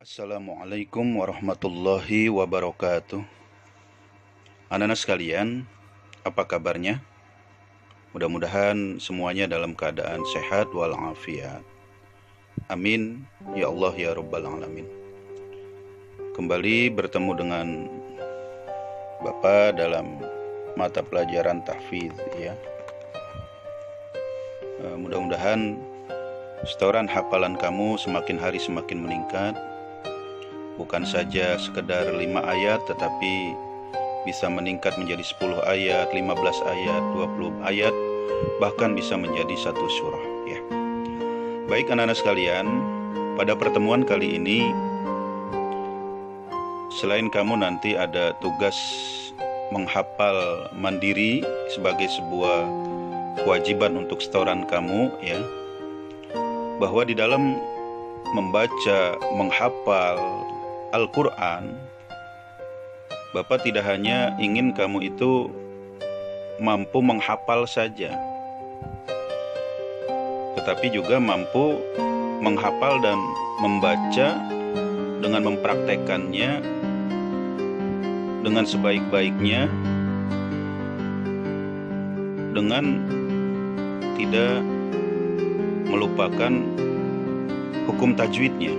Assalamualaikum warahmatullahi wabarakatuh. Anak-anak sekalian, apa kabarnya? Mudah-mudahan semuanya dalam keadaan sehat walafiat. Amin ya Allah ya Rabbal alamin. Kembali bertemu dengan Bapak dalam mata pelajaran tahfiz ya. Mudah-mudahan setoran hafalan kamu semakin hari semakin meningkat. Bukan saja sekedar 5 ayat, tetapi bisa meningkat menjadi 10 ayat, 15 ayat, 20 ayat, bahkan bisa menjadi satu surah ya. Baik anak-anak sekalian, pada pertemuan kali ini selain kamu nanti ada tugas menghafal mandiri sebagai sebuah kewajiban untuk setoran kamu ya, bahwa di dalam membaca, menghafal Al-Quran, Bapak tidak hanya ingin kamu itu mampu menghafal saja, tetapi juga mampu menghafal dan membaca dengan mempraktekannya dengan sebaik-baiknya, dengan tidak melupakan hukum tajwidnya.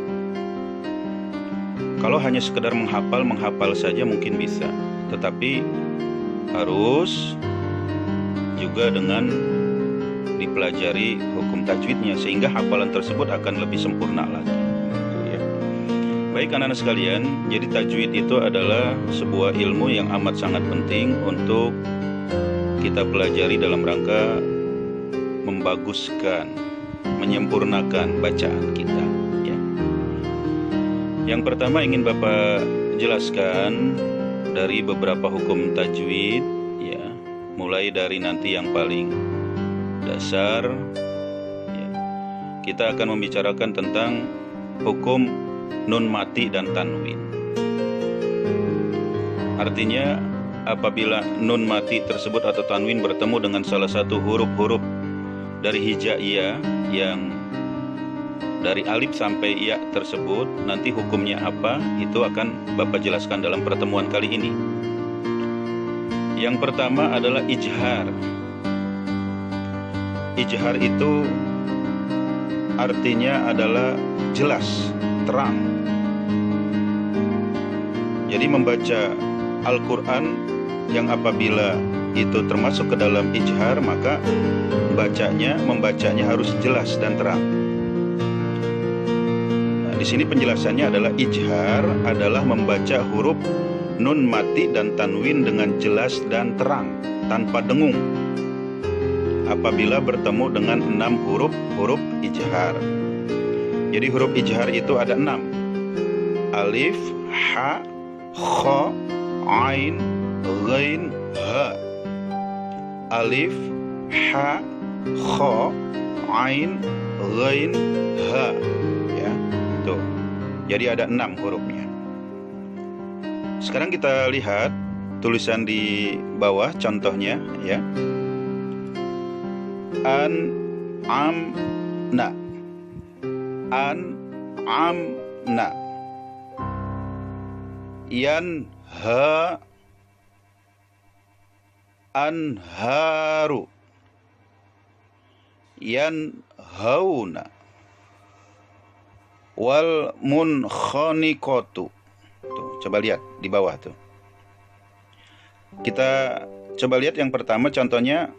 Kalau hanya sekedar menghafal saja mungkin bisa, tetapi harus juga dengan dipelajari hukum tajwidnya sehingga hafalan tersebut akan lebih sempurna lagi. Baik anak-anak sekalian, jadi tajwid itu adalah sebuah ilmu yang amat sangat penting untuk kita pelajari dalam rangka membaguskan, menyempurnakan bacaan kita. Yang pertama ingin Bapak jelaskan dari beberapa hukum tajwid ya, mulai dari nanti yang paling dasar ya. Kita akan membicarakan tentang hukum nun mati dan tanwin. Artinya apabila nun mati tersebut atau tanwin bertemu dengan salah satu huruf-huruf dari hijaiyah yang dari alif sampai ya tersebut, nanti hukumnya apa, itu akan Bapak jelaskan dalam pertemuan kali ini. Yang pertama adalah ijhar. Ijhar itu artinya adalah jelas, terang. Jadi membaca Al-Quran yang apabila itu termasuk ke dalam ijhar, maka membacanya harus jelas dan terang. Di sini penjelasannya adalah ijhar adalah membaca huruf nun mati dan tanwin dengan jelas dan terang tanpa dengung apabila bertemu dengan 6 huruf ijhar. Jadi huruf ijhar itu ada 6: alif, ha, kha, ain, ghain, ha. Alif, ha, kha, ain, ghain, ha. Jadi ada 6 hurufnya. Sekarang kita lihat tulisan di bawah contohnya ya. An-am-na. An-am-na. Yanha. Anharu. Yanhauna. Wal munkhaniqatu. Tuh, coba lihat di bawah tuh. Kita coba lihat yang pertama contohnya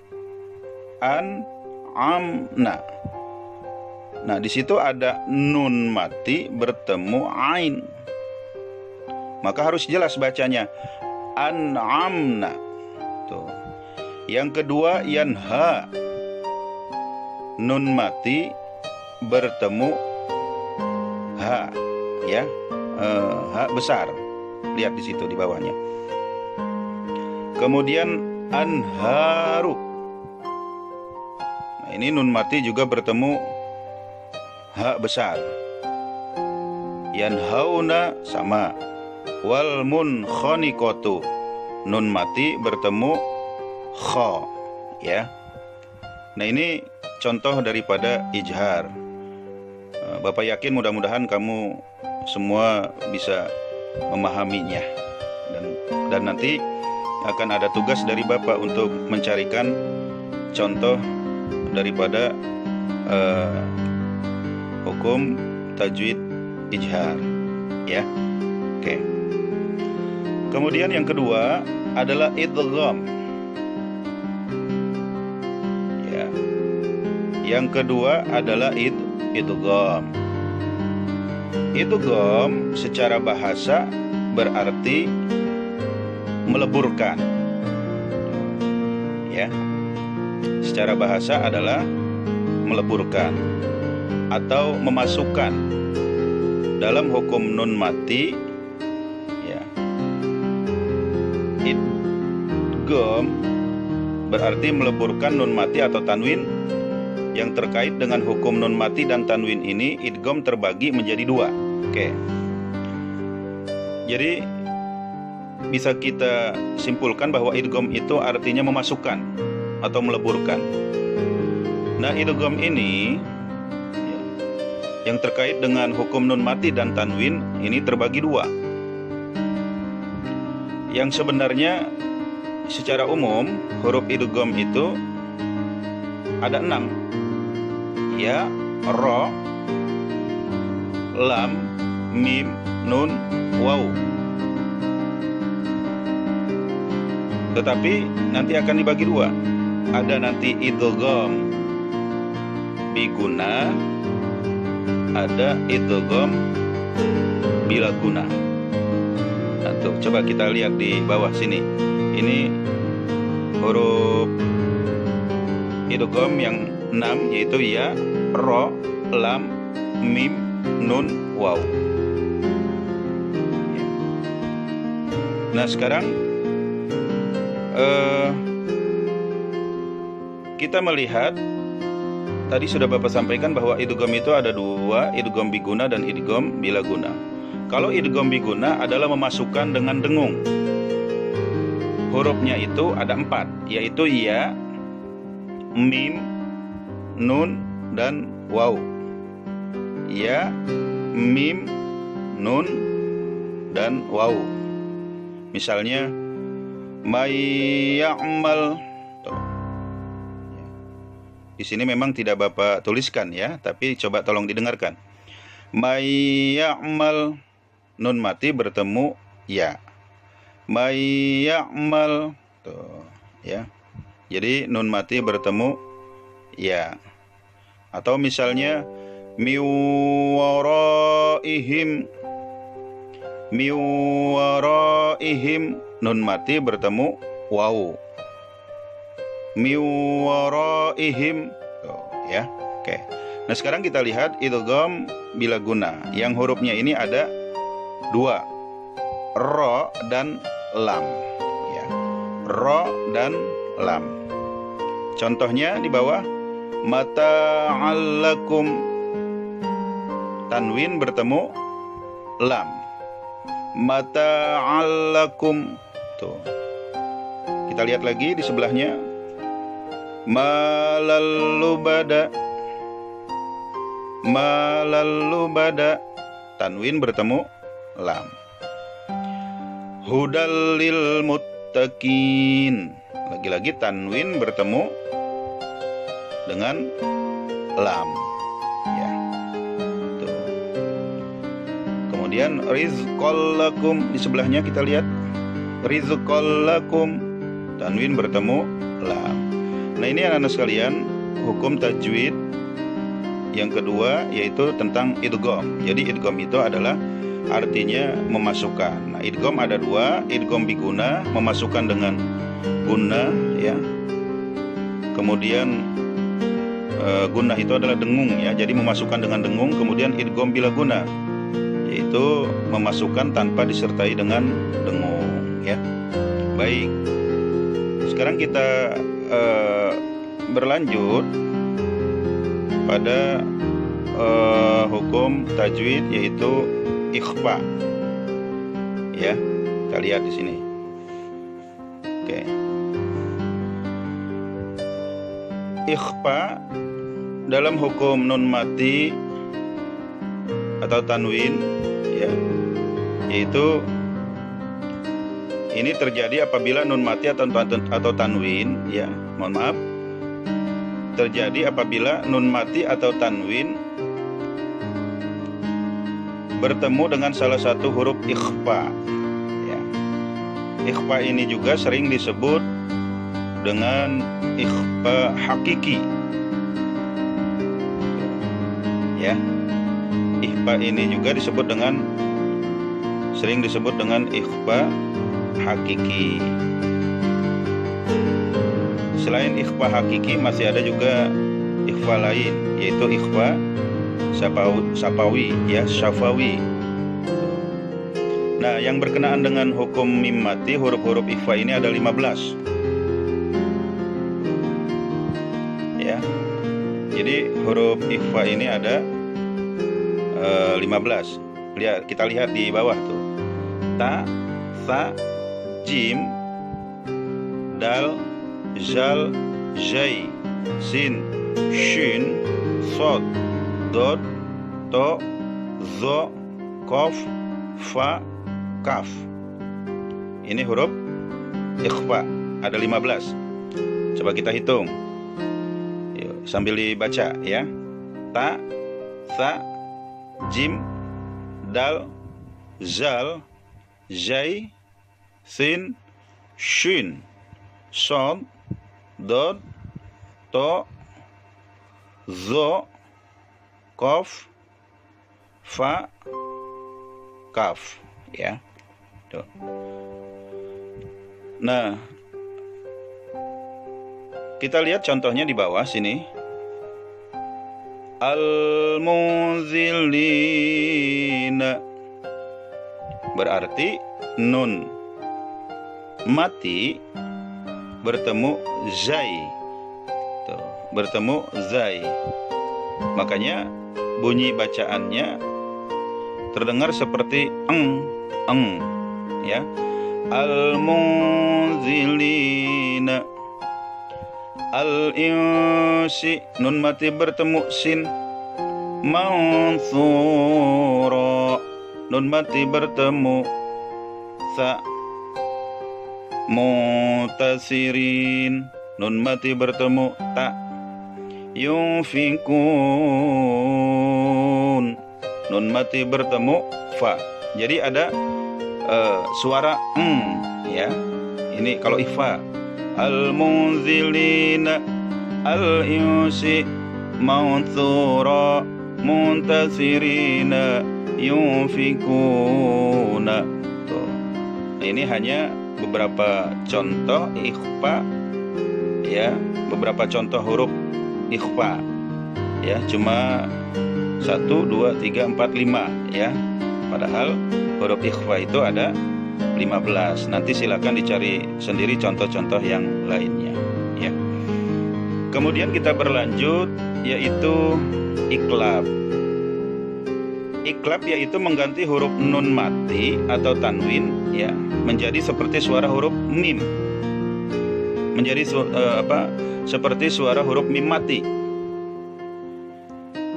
an-amna. Nah, di situ ada nun mati bertemu ain. Maka harus jelas bacanya an-amna. Tuh. Yang kedua yanha. Nun mati bertemu ha ya, ha besar. Lihat di situ di bawahnya. Kemudian anharu. Nah, ini nun mati juga bertemu ha besar. Yanhauna sama. Wal munkhaniqatu. Nun mati bertemu kha ya. Nah, ini contoh daripada ijhar. Bapak yakin mudah-mudahan kamu semua bisa memahaminya. Dan nanti akan ada tugas dari Bapak untuk mencarikan contoh daripada hukum tajwid ijhar, ya. Oke. Kemudian yang kedua adalah idgham. Ya. Yang kedua adalah idgham. Idgham secara bahasa berarti meleburkan. Ya. Secara bahasa adalah meleburkan atau memasukkan. Dalam hukum nun mati, ya, idgham berarti meleburkan nun mati atau tanwin. Yang terkait dengan hukum nun mati dan tanwin ini, idgham terbagi menjadi dua. Oke. Jadi bisa kita simpulkan bahwa idgham itu artinya memasukkan atau meleburkan. Nah, idgham ini yang terkait dengan hukum nun mati dan tanwin ini terbagi dua. Yang sebenarnya secara umum huruf idgham itu ada 6. Ya, ro, lam, mim, nun, waw. Tetapi nanti akan dibagi dua. Ada nanti idgham biguna, ada idgham bila guna. Nah, tuh, coba kita lihat di bawah sini. Ini huruf idgham yang 6, yaitu ya, ro, lam, mim, nun, waw. Nah, sekarang kita melihat tadi sudah Bapak sampaikan bahwa idgham itu ada dua, idgham biguna dan idgham bila guna. Kalau idgham biguna adalah memasukkan dengan dengung. Hurufnya itu ada 4, yaitu ya, mim, nun, dan waw. Ya, mim, nun, dan waw. Misalnya may ya'mal. Di sini memang tidak Bapak tuliskan ya, tapi coba tolong didengarkan. May ya'mal, nun mati bertemu ya. May ya'mal, tuh ya. Jadi nun mati bertemu ya. Atau misalnya miwaraihim, miwaraihim, nun mati bertemu waw. Miwaraihim, ya. Oke. Nah, sekarang kita lihat idgham bila guna. Yang hurufnya ini ada 2, ro dan lam, ya. Ro dan lam. Contohnya di bawah, mata'allakum, tanwin bertemu lam. Mata'allakum. Tuh. Kita lihat lagi di sebelahnya. Malalubada, malalubada, tanwin bertemu lam. Hudal lil muttaqin, lagi-lagi tanwin bertemu dengan lam, ya. Tuh. Kemudian rizqal lakum, di sebelahnya kita lihat rizqal lakum, tanwin bertemu lam. Nah, ini anak-anak sekalian, hukum tajwid yang kedua yaitu tentang idgham. Jadi idgham itu adalah artinya memasukkan. Nah, idgham ada 2, idgham biguna, memasukkan dengan guna, ya. Kemudian guna itu adalah dengung, ya. Jadi memasukkan dengan dengung. Kemudian idgham bila guna, yaitu memasukkan tanpa disertai dengan dengung, ya. Baik. Sekarang kita berlanjut pada hukum tajwid yaitu ikhfa, ya. Kita lihat di sini. Oke. Ikhfa dalam hukum nun mati atau tanwin, ya, yaitu ini terjadi apabila nun mati atau tanwin, ya, mohon maaf. Terjadi apabila nun mati atau tanwin bertemu dengan salah satu huruf ikhfa, ya. Ikhfa ini juga sering disebut dengan ikhfa hakiki, ya. Ikhfa ini juga sering disebut dengan ikhfa hakiki. Selain ikhfa hakiki masih ada juga ikhfa lain, yaitu ikhfa syafawi, ya, syafawi. Nah, yang berkenaan dengan hukum mim mati, huruf-huruf ikhfa ini ada 15, ya. Jadi huruf ikhfa ini ada 15. Kita lihat di bawah tuh. Ta, sa, jim, dal, zal, zai, sin, shin, sod, dod, to, zo, kof, fa, kaf. Ini huruf ikhfa, ada 15. Coba kita hitung. Yuk, sambil dibaca, ya. Ta, sa, jim, dal, zal, zai, sin, shin, sod, dod, to, zo, kof, fa, kaf, ya. Tuh. Nah, kita lihat contohnya di bawah sini. Al-munzilina, berarti nun mati bertemu zai. Tuh, bertemu zai. Makanya bunyi bacaannya terdengar seperti eng, ya. Al-munzilina. Al-insi, nun mati bertemu sin. Mansura, nun mati bertemu sa. Mutasirin, nun mati bertemu ta. Yunfikun, nun mati bertemu fa. Jadi ada suara ya. Ini kalau ikhfa. Al-munzilina, al-insi, mansura, muntasirina, yunfikuna. Tuh. Nah, ini hanya beberapa contoh ikhfa, ya, beberapa contoh huruf ikhfa, ya, cuma 1, 2, 3, 4, 5, ya. Padahal huruf ikhfa itu ada 15. Nanti silakan dicari sendiri contoh-contoh yang lainnya, ya. Kemudian kita berlanjut, yaitu iklab. Iklab yaitu mengganti huruf nun mati atau tanwin, ya, menjadi seperti suara huruf mim. Menjadi seperti suara huruf mim mati.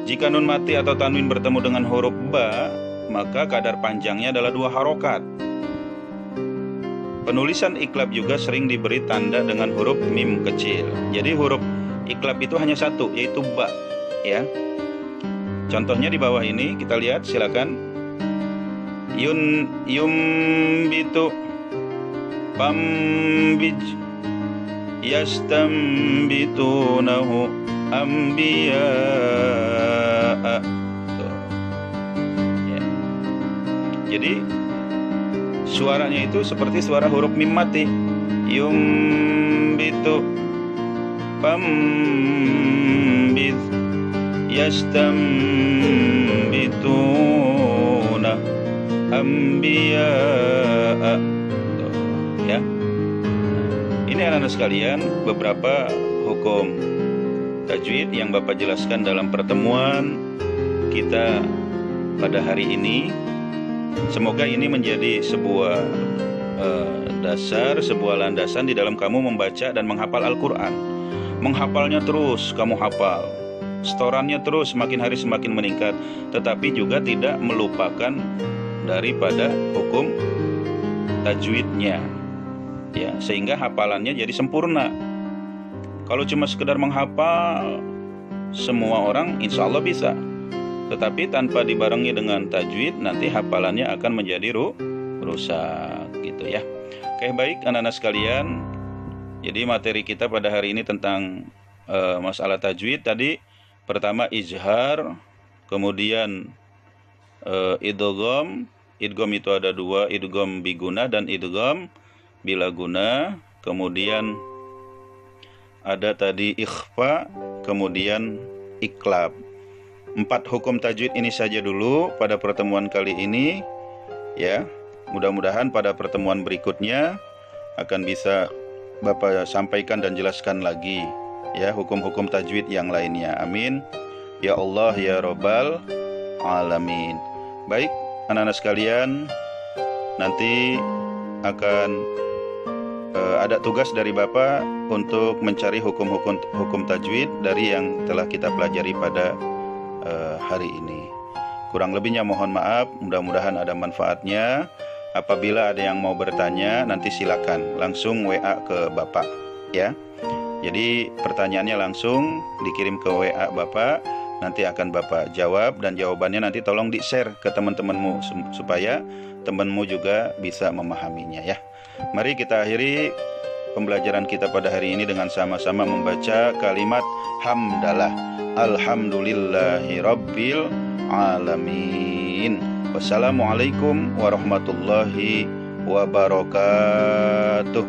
Jika nun mati atau tanwin bertemu dengan huruf ba, maka kadar panjangnya adalah 2 harokat. Penulisan iklab juga sering diberi tanda dengan huruf mim kecil. Jadi huruf iklab itu hanya 1, yaitu ba, ya. Contohnya di bawah ini kita lihat, silakan. Yumbitu, pambij, yastambitunahu, ambiya'a. Ya. Jadi suaranya itu seperti suara huruf mim mati. Yumbitu, pambij, yastambituna, ambiya'a. Ya. Ini anak-anak sekalian beberapa hukum tajwid yang Bapak jelaskan dalam pertemuan kita pada hari ini. Semoga ini menjadi sebuah dasar, sebuah landasan di dalam kamu membaca dan menghafal Al-Quran. Menghafalnya terus kamu hafal, setorannya terus semakin hari semakin meningkat, tetapi juga tidak melupakan daripada hukum tajwidnya, ya, sehingga hafalannya jadi sempurna. Kalau cuma sekedar menghafal, semua orang insya Allah bisa, tetapi tanpa dibarengi dengan tajwid, nanti hafalannya akan menjadi rusak gitu ya. Oke, baik anak-anak sekalian, jadi materi kita pada hari ini tentang masalah tajwid tadi. Pertama izhar, kemudian idgham. Idgham itu ada dua, idgham biguna dan idgham bila guna. Kemudian ada tadi ikhfa, kemudian iklab. 4 hukum tajwid ini saja dulu pada pertemuan kali ini ya. Mudah-mudahan pada pertemuan berikutnya akan bisa Bapak sampaikan dan jelaskan lagi ya hukum-hukum tajwid yang lainnya. Amin ya Allah ya Rabbal alamin. Baik anak-anak sekalian, nanti akan ada tugas dari Bapak untuk mencari hukum tajwid dari yang telah kita pelajari pada hari ini. Kurang lebihnya mohon maaf, mudah-mudahan ada manfaatnya. Apabila ada yang mau bertanya, nanti silakan langsung WA ke Bapak ya. Jadi pertanyaannya langsung dikirim ke WA Bapak, nanti akan Bapak jawab, dan jawabannya nanti tolong di-share ke teman-temanmu supaya temanmu juga bisa memahaminya ya. Mari kita akhiri pembelajaran kita pada hari ini dengan sama-sama membaca kalimat hamdalah. Alhamdulillahi rabbil alamin. Wassalamualaikum warahmatullahi wabarakatuh.